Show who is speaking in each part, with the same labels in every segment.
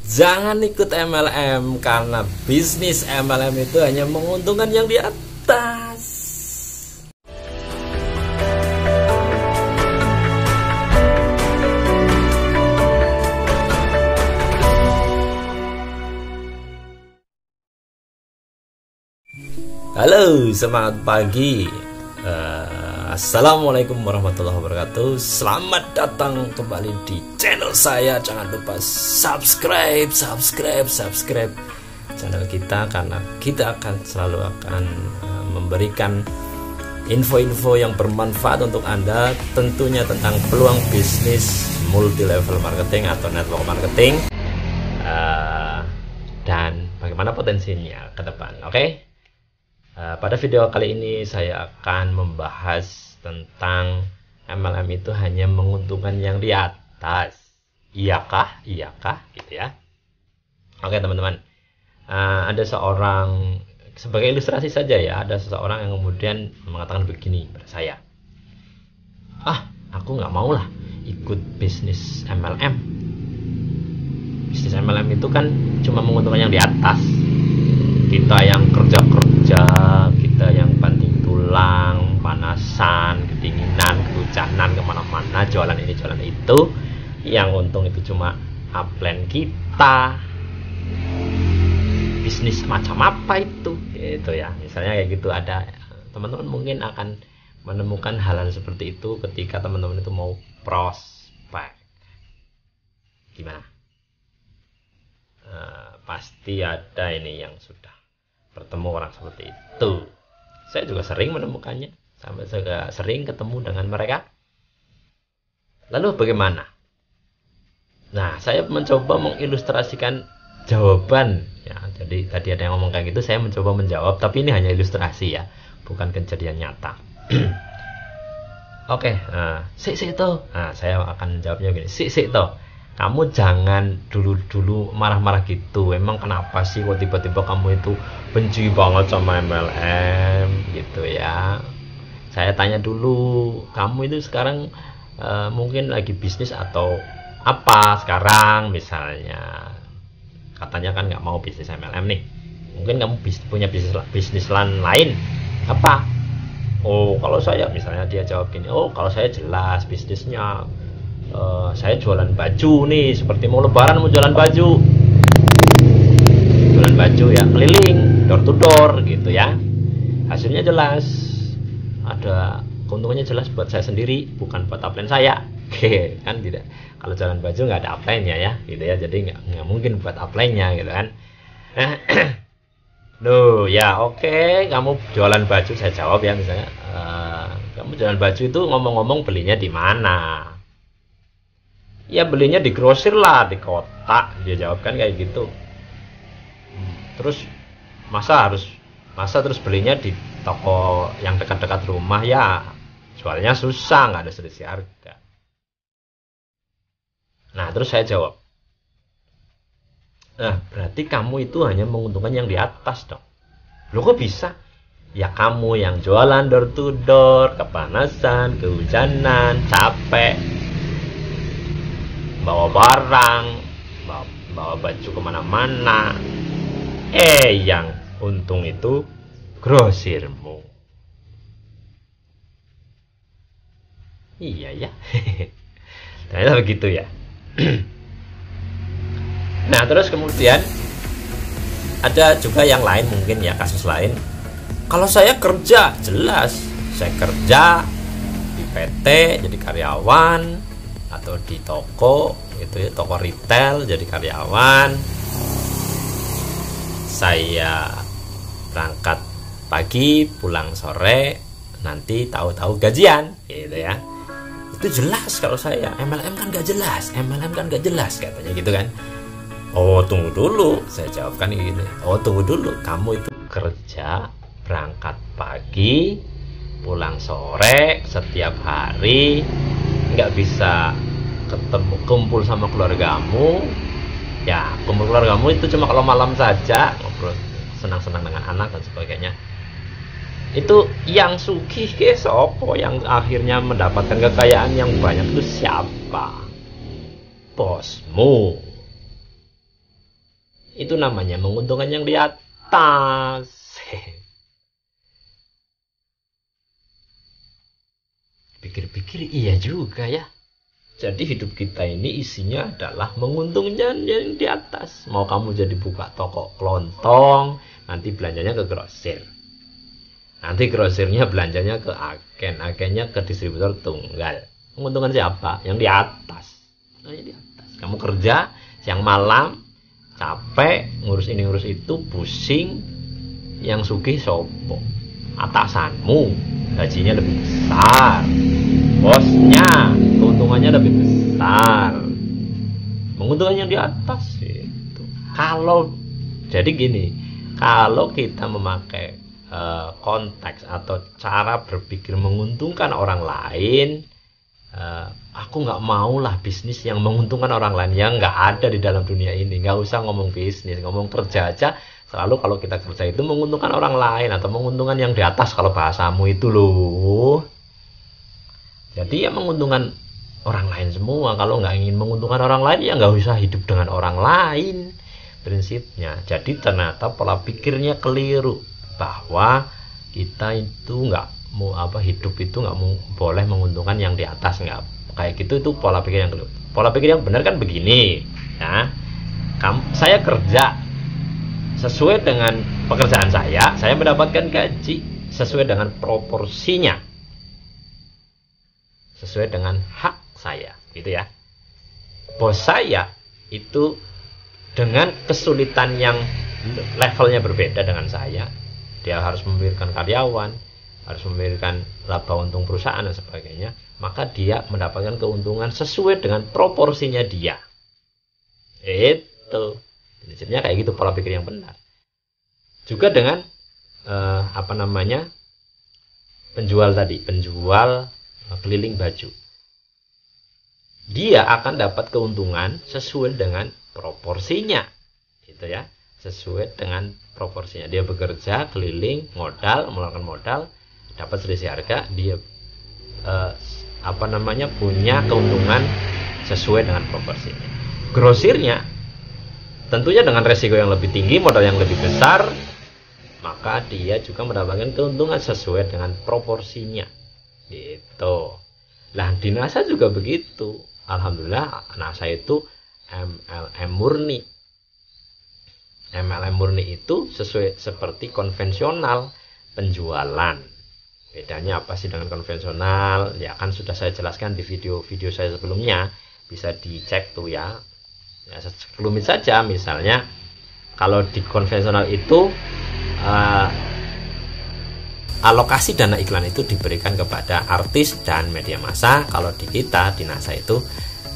Speaker 1: Jangan ikut MLM karena bisnis MLM itu hanya menguntungkan yang di atas. Halo, semangat pagi. Assalamualaikum warahmatullahi wabarakatuh. Selamat datang kembali di channel saya. Jangan lupa subscribe channel kita, karena kita akan selalu memberikan info-info yang bermanfaat untuk Anda, tentunya tentang peluang bisnis multi level marketing atau network marketing, dan bagaimana potensinya ke depan. Oke? Pada video kali ini saya akan membahas tentang MLM itu hanya menguntungkan yang di atas. Iyakah? Gitu ya. Oke teman-teman, ada seorang, sebagai ilustrasi saja ya, ada seseorang yang kemudian mengatakan begini pada saya, aku nggak mau lah ikut bisnis MLM. Bisnis MLM itu kan cuma menguntungkan yang di atas. Kita yang kerja, kita yang banting tulang, panasan, kedinginan, kehujanan, kemana-mana, jualan ini, jualan itu, yang untung itu cuma upline kita. Bisnis macam apa itu? Gitu ya, misalnya kayak gitu. Ada teman-teman mungkin akan menemukan hal-hal seperti itu ketika teman-teman itu mau prospek. Gimana? Pasti ada ini yang sudah bertemu orang seperti itu. Saya juga sering menemukannya, sampai saya sering ketemu dengan mereka. Lalu bagaimana? Nah, saya mencoba mengilustrasikan jawaban ya. Jadi tadi ada yang ngomong kayak gitu, saya mencoba menjawab, tapi ini hanya ilustrasi ya, bukan kejadian nyata. Oke, sik toh. Nah, saya akan jawabnya gini. Sik toh. Kamu jangan dulu marah-marah gitu. Emang kenapa sih kok tiba-tiba kamu itu benci banget sama MLM gitu ya? Saya tanya dulu, kamu itu sekarang mungkin lagi bisnis atau apa sekarang misalnya? Katanya kan nggak mau bisnis MLM nih. Mungkin kamu punya bisnis lain apa? Oh, kalau saya, misalnya dia jawab gini, oh kalau saya jelas bisnisnya, saya jualan baju nih, seperti mau lebaran mau jualan baju ya, keliling door to door gitu ya. Hasilnya jelas, ada keuntungannya jelas buat saya sendiri, bukan buat upline saya. Oke, kan tidak, kalau jualan baju nggak ada upline-nya ya gitu ya, jadi nggak mungkin buat upline-nya gitu kan. Loh ya, oke, kamu jualan baju, saya jawab ya, misalnya kamu jualan baju itu ngomong-ngomong belinya di mana? Ya belinya di grosir lah, di kota. Dia jawab kan kayak gitu. Terus masa terus belinya di toko yang dekat-dekat rumah? Ya jualnya susah, nggak ada selisih harga. Nah terus saya jawab, nah berarti kamu itu hanya menguntungkan yang di atas dong. Loh kok bisa? Ya kamu yang jualan door to door, kepanasan, kehujanan, capek, bawa barang, bawa baju kemana-mana, yang untung itu grosirmu. Iya ya. Ternyata begitu ya. Nah terus kemudian ada juga yang lain, mungkin ya kasus lain. Kalau saya kerja, jelas saya kerja di PT jadi karyawan, atau di toko gitu ya, toko retail jadi karyawan. Saya berangkat pagi, pulang sore, nanti tahu-tahu gajian gitu ya. Itu jelas. Kalau saya, MLM kan gak jelas katanya gitu kan. Oh tunggu dulu, saya jawabkan gini, oh tunggu dulu, kamu itu kerja berangkat pagi, pulang sore setiap hari, nggak bisa ketemu kumpul sama keluargamu. Ya kumpul keluargamu itu cuma kalau malam saja, ngobrol senang-senang dengan anak dan sebagainya. Itu yang sugih ke sopo, yang akhirnya mendapatkan kekayaan yang banyak itu siapa? Bosmu. Itu namanya menguntungkan yang di atas. Pikir-pikir iya juga ya. Jadi hidup kita ini isinya adalah menguntungkan yang di atas. Mau kamu jadi buka toko kelontong, nanti belanjanya ke grosir. Nanti grosirnya belanjanya ke agen, agennya ke distributor tunggal. Menguntungkan siapa? Yang di atas. Yang di atas. Kamu kerja siang malam, capek, ngurus ini ngurus itu, pusing. Yang sugih sopo? Atasanmu, gajinya lebih besar. Bosnya, keuntungannya lebih besar. Menguntungkan yang di atas itu. Kalau jadi gini, kalau kita memakai konteks atau cara berpikir menguntungkan orang lain, aku nggak mau lah bisnis yang menguntungkan orang lain, yang nggak ada di dalam dunia ini. Nggak usah ngomong bisnis, ngomong kerja aja. Selalu kalau kita kerja itu menguntungkan orang lain atau menguntungkan yang di atas kalau bahasamu itu loh. Jadi ya menguntungkan orang lain semua. Kalau nggak ingin menguntungkan orang lain ya nggak usah hidup dengan orang lain. Prinsipnya. Jadi ternyata pola pikirnya keliru bahwa kita itu nggak mau hidup itu nggak boleh menguntungkan yang di atas, nggak kayak gitu. Itu pola pikir yang keliru. Pola pikir yang benar kan begini. Ya, saya kerja sesuai dengan pekerjaan saya mendapatkan gaji sesuai dengan proporsinya. Sesuai dengan hak saya, gitu ya. Bos saya itu dengan kesulitan yang levelnya berbeda dengan saya. Dia harus memberikan karyawan, harus memberikan laba untung perusahaan dan sebagainya. Maka dia mendapatkan keuntungan sesuai dengan proporsinya dia. Itu. Prinsipnya kayak gitu pola pikir yang benar. Juga dengan penjual tadi, penjual keliling baju, dia akan dapat keuntungan sesuai dengan proporsinya, gitu ya, sesuai dengan proporsinya. Dia bekerja keliling, mengeluarkan modal, dapat selisih harga, dia punya keuntungan sesuai dengan proporsinya. Grosirnya tentunya dengan resiko yang lebih tinggi, modal yang lebih besar, maka dia juga mendapatkan keuntungan sesuai dengan proporsinya. Gitu. Lah di NASA juga begitu. Alhamdulillah NASA itu MLM murni. MLM murni itu sesuai seperti konvensional penjualan. Bedanya apa sih dengan konvensional? Ya kan sudah saya jelaskan di video-video saya sebelumnya. Bisa dicek tuh ya. Ya sekelumit saja, misalnya kalau di konvensional itu alokasi dana iklan itu diberikan kepada artis dan media massa. Kalau di kita di NASA itu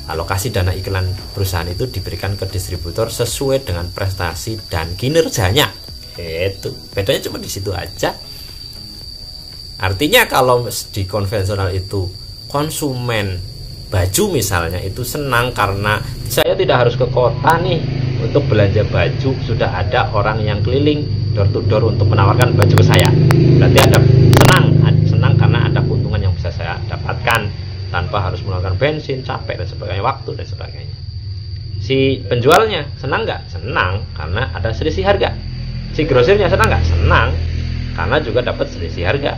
Speaker 1: alokasi dana iklan perusahaan itu diberikan ke distributor sesuai dengan prestasi dan kinerjanya. Itu bedanya cuma di situ aja. Artinya kalau di konvensional itu konsumen baju misalnya itu senang karena saya tidak harus ke kota nih untuk belanja baju, sudah ada orang yang keliling door to door untuk menawarkan baju ke saya. Berarti ada senang karena ada keuntungan yang bisa saya dapatkan tanpa harus mengeluarkan bensin, capek dan sebagainya, waktu dan sebagainya. Si penjualnya senang nggak? Senang karena ada selisih harga. Si grosirnya senang nggak? Senang karena juga dapat selisih harga.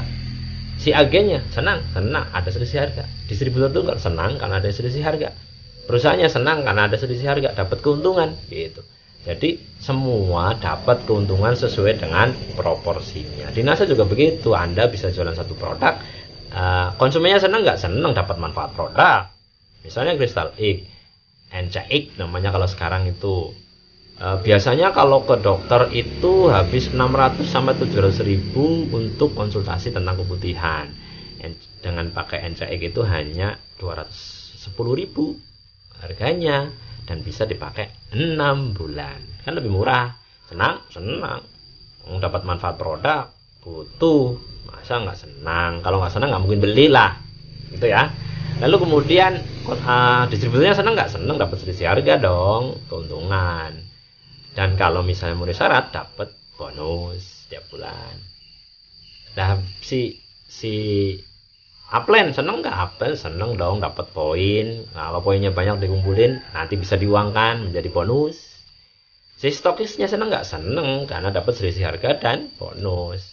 Speaker 1: Si agennya senang ada selisih harga. Distributor itu nggak senang karena ada selisih harga. Perusahaannya senang karena ada selisih harga, dapat keuntungan gitu. Jadi semua dapat keuntungan sesuai dengan proporsinya. Di NASA juga begitu. Anda bisa jualan satu produk, konsumennya senang nggak? Senang, dapat manfaat produk. Misalnya Crystal X, NCX namanya kalau sekarang itu. Biasanya kalau ke dokter itu habis 600 sampai 700 ribu untuk konsultasi tentang keputihan. Dengan pakai NCX itu hanya 210 ribu harganya. Dan bisa dipakai 6 bulan. Kan lebih murah. Senang? Senang. Dapat manfaat produk, butuh. Masa nggak senang? Kalau nggak senang nggak mungkin belilah. Gitu ya. Lalu kemudian distributornya senang nggak? Senang, dapat selisih harga dong. Keuntungan. Dan kalau misalnya memenuhi syarat, dapat bonus setiap bulan. Nah, si upline seneng nggak? Upline seneng dong, dapat poin. Nah, kalau poinnya banyak dikumpulin, nanti bisa diuangkan menjadi bonus. Si stokisnya seneng nggak? Seneng, karena dapat selisih harga dan bonus.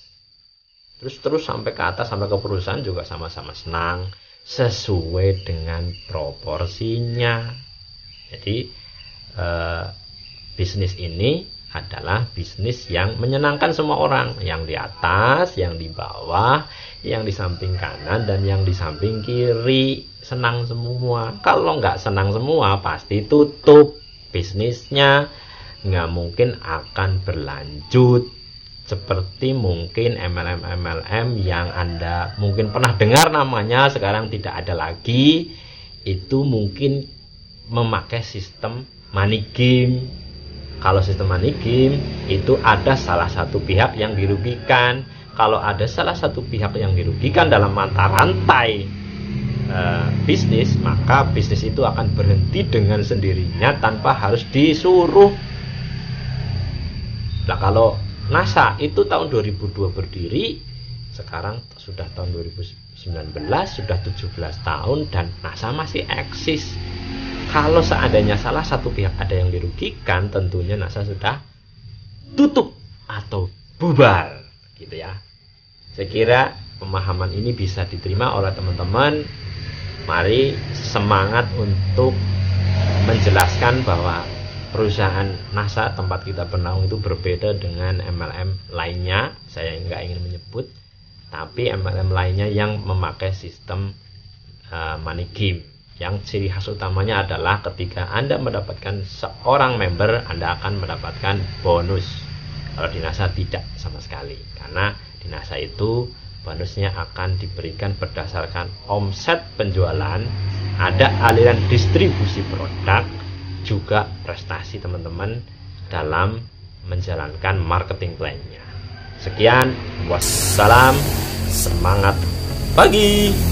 Speaker 1: Terus sampai ke atas, sampai ke perusahaan juga sama-sama senang, sesuai dengan proporsinya. Jadi bisnis ini adalah bisnis yang menyenangkan semua orang, yang di atas, yang di bawah, yang di samping kanan dan yang di samping kiri, senang semua. Kalau nggak senang semua pasti tutup bisnisnya, nggak mungkin akan berlanjut. Seperti mungkin MLM yang Anda mungkin pernah dengar namanya, sekarang tidak ada lagi. Itu mungkin memakai sistem money game. Kalau sistem money game itu ada salah satu pihak yang dirugikan. Kalau ada salah satu pihak yang dirugikan dalam mata rantai bisnis, maka bisnis itu akan berhenti dengan sendirinya tanpa harus disuruh. Nah, kalau NASA itu tahun 2002 berdiri, sekarang sudah tahun 2019, sudah 17 tahun dan NASA masih eksis. Kalau seandainya salah satu pihak ada yang dirugikan, tentunya NASA sudah tutup atau bubar, gitu ya. Saya kira pemahaman ini bisa diterima oleh teman-teman. Mari semangat untuk menjelaskan bahwa perusahaan NASA tempat kita bernaung itu berbeda dengan MLM lainnya. Saya nggak ingin menyebut, tapi MLM lainnya yang memakai sistem money game, yang ciri khas utamanya adalah ketika Anda mendapatkan seorang member, Anda akan mendapatkan bonus. Kalau di NASA tidak sama sekali, karena di NASA itu bonusnya akan diberikan berdasarkan omset penjualan, ada aliran distribusi produk, juga prestasi teman-teman dalam menjalankan marketing plan-nya. Sekian, wassalam, semangat pagi.